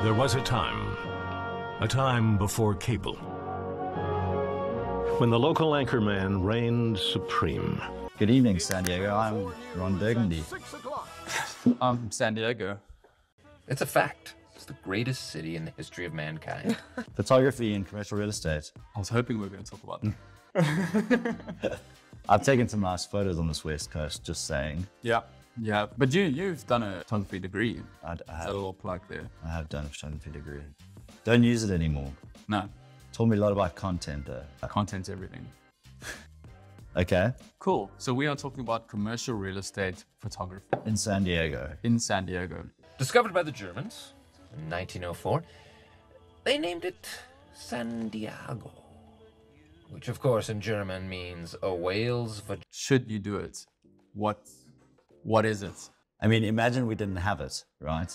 There was a time before cable, when the local anchorman reigned supreme. Good evening, San Diego. I'm Ron Burgundy. I'm San Diego. It's a fact. It's the greatest city in the history of mankind. Photography and commercial real estate. I was hoping we were going to talk about that. I've taken some nice photos on this West Coast, just saying. Yeah. But you've done a photography degree. I A have, little plug there. I have done a photography degree. Don't use it anymore. No, Taught me a lot about content though. content's everything. Okay, Cool. So we are talking about commercial real estate photography in San Diego. in San Diego. Discovered by the Germans in 1904, they named it San Diego, which of course in German means a whale's vagina. Should you do it? What is it? I mean, imagine we didn't have it, right?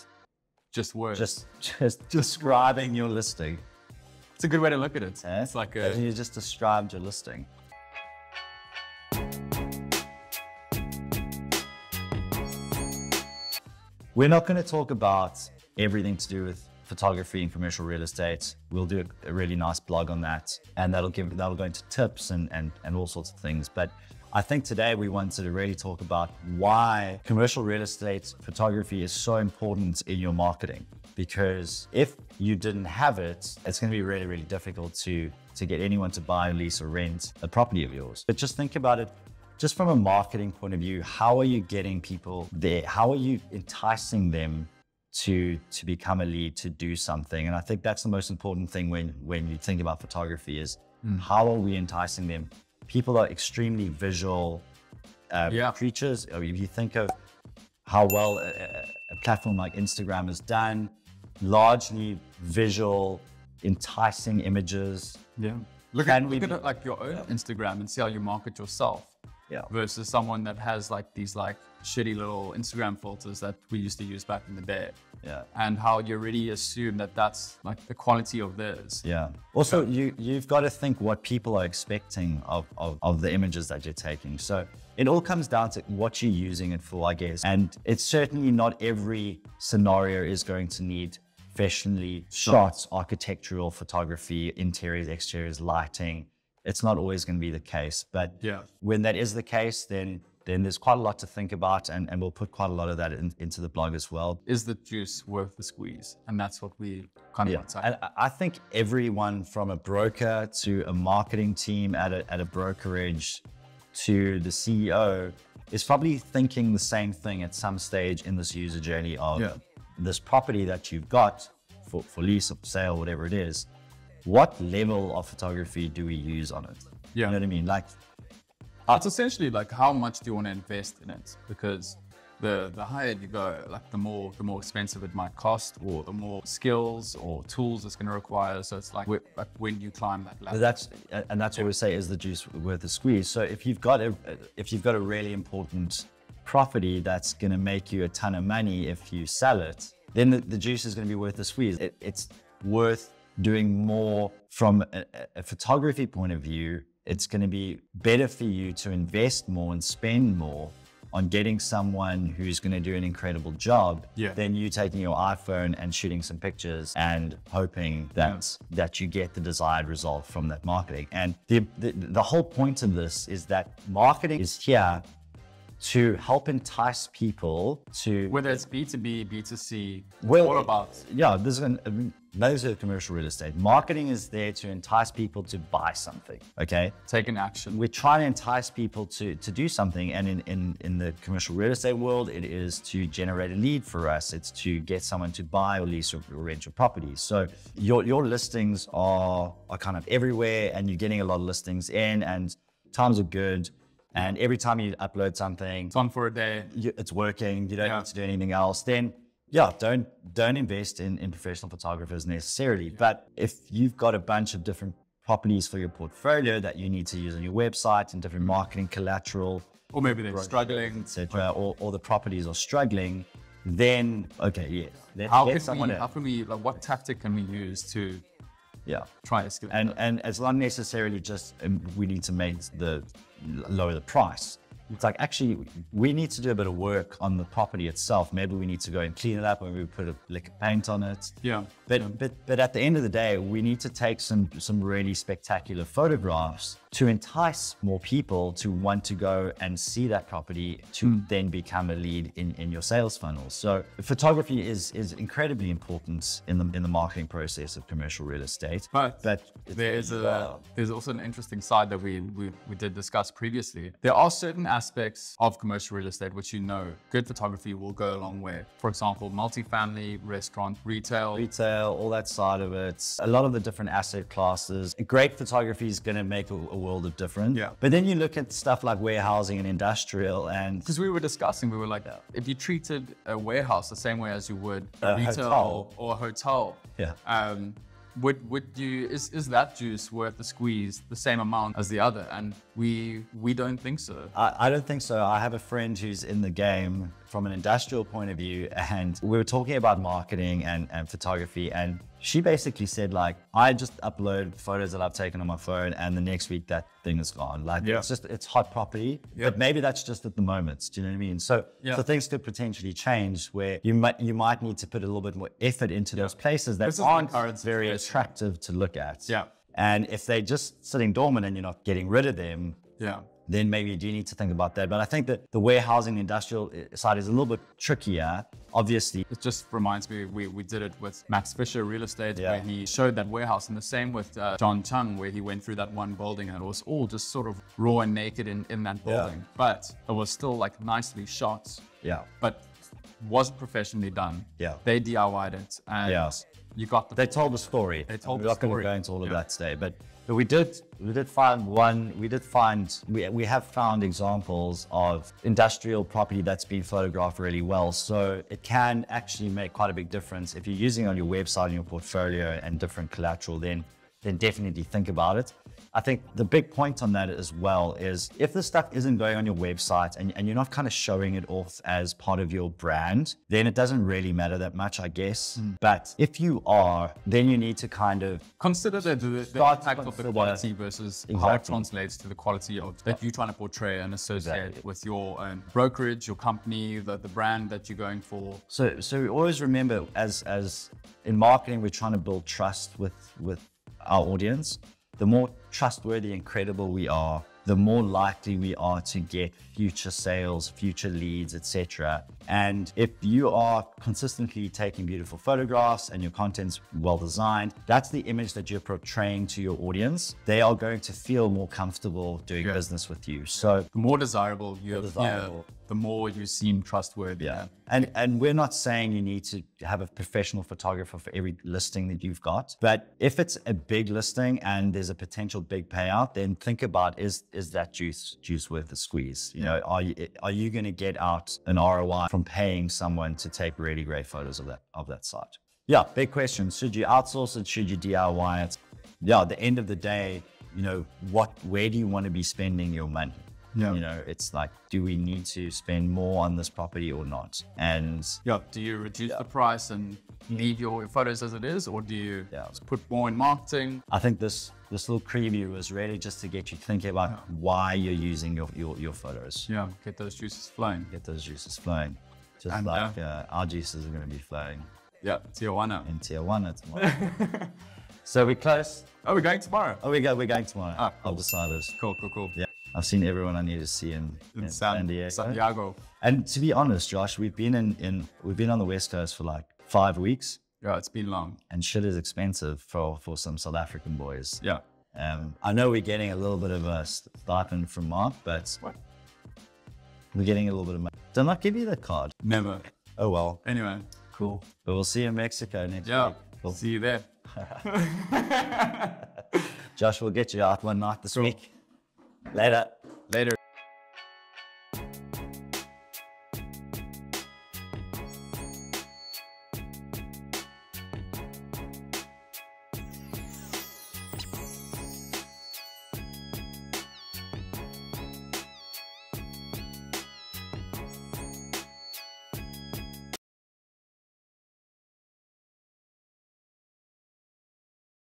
Just words. Just describing your listing. It's a good way to look at it. Eh? It's like Imagine a you just described your listing. We're not going to talk about everything to do with photography and commercial real estate. We'll do a really nice blog on that, and that'll go into tips and all sorts of things. But I think today we wanted to really talk about why commercial real estate photography is so important in your marketing. Because if you didn't have it, it's going to be really, really difficult to get anyone to buy, lease, or rent a property of yours. But just think about it. Just from a marketing point of view, how are you getting people there? How are you enticing them to become a lead, to do something? And I think that's the most important thing when you think about photography is how are we enticing them? People are extremely visual creatures. I mean, if you think of how well a platform like Instagram is done, largely visual, enticing images. yeah. Look at it like your own Instagram and see how you market yourself. Yeah. Versus someone that has like these like shitty little Instagram filters that we used to use back in the day. Yeah. And how you already assume that that's like the quality of theirs. Yeah. Also, you've got to think what people are expecting of the images that you're taking. So it all comes down to what you're using it for, I guess. And it's certainly not every scenario is going to need professionally shot architectural photography, interiors, exteriors, lighting. It's not always going to be the case. But when that is the case, then there's quite a lot to think about, and we'll put quite a lot of that into the blog as well. Is the juice worth the squeeze? And that's what we kind of want to And I think everyone from a broker to a marketing team at a brokerage to the CEO is probably thinking the same thing at some stage in this user journey of this property that you've got for lease or sale, whatever it is. What level of photography do we use on it? You know what I mean? Like, it's essentially like how much do you want to invest in it? Because the higher you go, like the more expensive it might cost, or the more skills or tools it's going to require. So it's like when you climb that ladder. That's what we say is the juice worth the squeeze. So if you've got a really important property that's going to make you a ton of money if you sell it, then the juice is going to be worth the squeeze. It's worth doing more from a photography point of view. It's going to be better for you to invest more and spend more on getting someone who's going to do an incredible job than you taking your iPhone and shooting some pictures and hoping that you get the desired result from that marketing. And the whole point of this is that marketing is here to help entice people to... Whether it's B2B, B2C, Well, all about... Yeah, those are commercial real estate. Marketing is there to entice people to buy something, okay? Take an action. We're trying to entice people to do something, and in the commercial real estate world, it is to generate a lead for us. It's to get someone to buy or lease or rent your property. So your listings are kind of everywhere, and you're getting a lot of listings in, and times are good. And every time you upload something, It's on for a day. it's working, you don't need to do anything else, then don't invest in professional photographers necessarily. But if you've got a bunch of different properties for your portfolio that you need to use on your website and different marketing collateral, Or maybe they're struggling, etc., or the properties are struggling, then How can we, like, what tactic can we use to try to scale? And it's not necessarily just we need to lower the price. it's like, actually, we need to do a bit of work on the property itself. Maybe we need to go and clean it up, and we put a lick of paint on it. Yeah. But at the end of the day, we need to take some really spectacular photographs to entice more people to want to go and see that property, to then become a lead in your sales funnel. So photography is incredibly important in the marketing process of commercial real estate. But there's also an interesting side that we did discuss previously. There are certain aspects of commercial real estate which, you know, good photography will go a long way. For example, multifamily, restaurant, retail, all that side of it, a lot of the different asset classes. Great photography is going to make a world of difference. Yeah. But then you look at stuff like warehousing and industrial, and because we were discussing, we were like, if you treated a warehouse the same way as you would a retail hotel. or a hotel, yeah. Would you is that juice worth the squeeze the same amount as the other? And we don't think so. I don't think so. I have a friend who's in the game from an industrial point of view, and we were talking about marketing and photography, and she basically said, like, I just upload photos that I've taken on my phone, and the next week that thing is gone. Like, it's hot property, but maybe that's just at the moment. Do you know what I mean? So things could potentially change where you might need to put a little bit more effort into those places that aren't very attractive to look at. Yeah. And if they're just sitting dormant and you're not getting rid of them, then maybe you do need to think about that. But I think that the warehousing industrial side is a little bit trickier, obviously. It just reminds me, we did it with Max Fisher Real Estate, where he showed that warehouse, and the same with John Chung, where he went through that one building, and it was all just sort of raw and naked in that building. But it was still like nicely shot. Yeah. But wasn't professionally done. Yeah. They DIY'd it, and you got They told the story. They told We're the not going to story. go into all of that today, but we have found examples of industrial property that's been photographed really well. So it can actually make quite a big difference if you're using it on your website and your portfolio and different collateral. Then definitely think about it. I think the big point on that as well is if the stuff isn't going on your website and you're not kind of showing it off as part of your brand, then it doesn't really matter that much, I guess. But if you are, then you need to kind of consider the impact of the quality versus how it translates to the quality of that you're trying to portray and associate with your own brokerage, your company, the brand that you're going for. So always remember, as in marketing, we're trying to build trust with our audience. The more trustworthy and credible we are, the more likely we are to get future sales, future leads, etc. And if you are consistently taking beautiful photographs and your content's well designed, that's the image that you're portraying to your audience. They are going to feel more comfortable doing business with you. So the more desirable you appear, the more you seem trustworthy. Yeah. And we're not saying you need to have a professional photographer for every listing that you've got. But if it's a big listing and there's a potential big payout, then think about, is that juice worth the squeeze? You know, are you going to get out an ROI from paying someone to take really great photos of that site? Yeah, big question. Should you outsource it? Should you DIY it? Yeah, at the end of the day, you know, where do you want to be spending your money? Yeah. You know, it's like, do we need to spend more on this property or not? And do you reduce the price and leave your photos as it is, or do you put more in marketing? I think this little preview was really just to get you thinking about why you're using your photos. Yeah, get those juices flowing. Just our juices are going to be flowing. Yeah, Tijuana. In Tijuana tomorrow. So we're close. Oh, we're going tomorrow. We're going tomorrow. Ah, cool. I've decided. Cool. Yeah. I've seen everyone I need to see in San Diego. Santiago. And to be honest, Josh, we've been on the West Coast for like 5 weeks. Yeah, it's been long. And shit is expensive for some South African boys. Yeah. I know we're getting a little bit of a stipend from Mark, but we're getting a little bit of money. Did I not give you that card? Never. Oh well. Anyway, cool. But we'll see you in Mexico next week. Yeah. Cool. See you there. Josh, we'll get you out one night this week. Later.